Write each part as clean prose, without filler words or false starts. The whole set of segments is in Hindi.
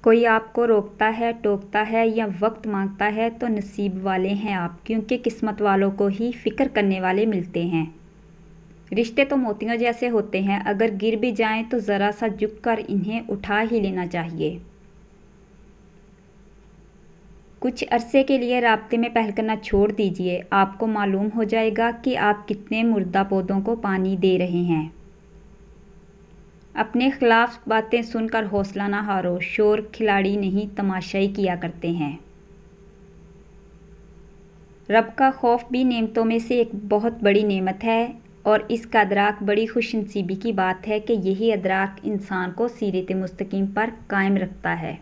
कोई आपको रोकता है, टोकता है या वक्त मांगता है तो नसीब वाले हैं आप, क्योंकि किस्मत वालों को ही फिक्र करने वाले मिलते हैं। रिश्ते तो मोतियों जैसे होते हैं, अगर गिर भी जाएं तो ज़रा सा झुक कर इन्हें उठा ही लेना चाहिए। कुछ अरसे के लिए राब्ते में पहल करना छोड़ दीजिए, आपको मालूम हो जाएगा कि आप कितने मुर्दा पौधों को पानी दे रहे हैं। अपने खिलाफ बातें सुनकर हौसला ना हारो, शोर खिलाड़ी नहीं तमाशाई किया करते हैं। रब का खौफ भी नेमतों में से एक बहुत बड़ी नेमत है और इसका अदराक बड़ी खुशनसीबी की बात है कि यही अदराक इंसान को सीरत मुस्तकीम पर कायम रखता है।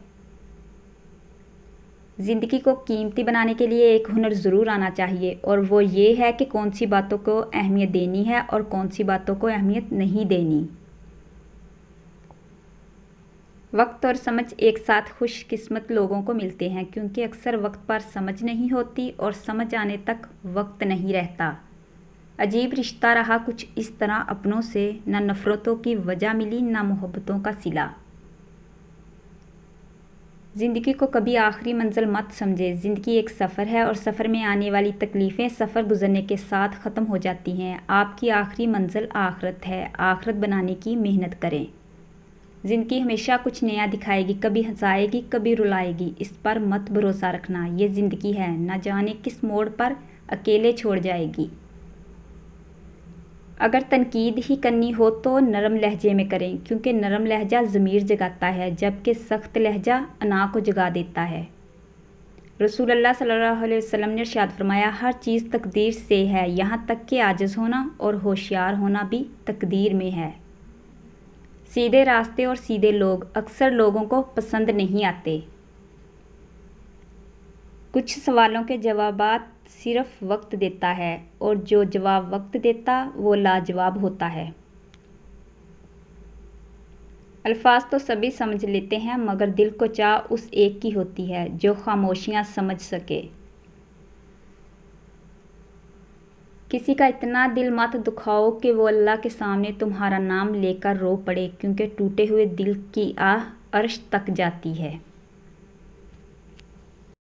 ज़िंदगी को कीमती बनाने के लिए एक हुनर ज़रूर आना चाहिए और वो ये है कि कौन सी बातों को अहमियत देनी है और कौन सी बातों को अहमियत नहीं देनी। वक्त और समझ एक साथ खुशकिस्मत लोगों को मिलते हैं, क्योंकि अक्सर वक्त पर समझ नहीं होती और समझ आने तक वक्त नहीं रहता। अजीब रिश्ता रहा कुछ इस तरह अपनों से, न नफ़रतों की वजह मिली न मोहब्बतों का सिला। ज़िंदगी को कभी आखिरी मंजिल मत समझे। ज़िंदगी एक सफ़र है और सफ़र में आने वाली तकलीफ़ें सफ़र गुजरने के साथ ख़त्म हो जाती हैं। आपकी आखिरी मंजिल आखिरत है, आखिरत बनाने की मेहनत करें। ज़िंदगी हमेशा कुछ नया दिखाएगी, कभी हंसाएगी कभी रुलाएगी, इस पर मत भरोसा रखना। ये ज़िंदगी है, न जाने किस मोड़ पर अकेले छोड़ जाएगी। अगर तनकीद ही करनी हो तो नरम लहजे में करें, क्योंकि नरम लहजा ज़मीर जगाता है, जबकि सख्त लहजा अना को जगा देता है। रसूलुल्लाह सल्लल्लाहु अलैहि वसल्लम ने इरशाद फरमाया, हर चीज़ तकदीर से है, यहाँ तक कि आजिज़ होना और होशियार होना भी तकदीर में है। सीधे रास्ते और सीधे लोग अक्सर लोगों को पसंद नहीं आते। कुछ सवालों के जवाबात सिर्फ वक्त देता है और जो जवाब वक्त देता वो लाजवाब होता है। अल्फाज तो सभी समझ लेते हैं, मगर दिल को चाह उस एक की होती है जो खामोशियाँ समझ सके। किसी का इतना दिल मत दुखाओ कि वो अल्लाह के सामने तुम्हारा नाम लेकर रो पड़े, क्योंकि टूटे हुए दिल की आह अर्श तक जाती है।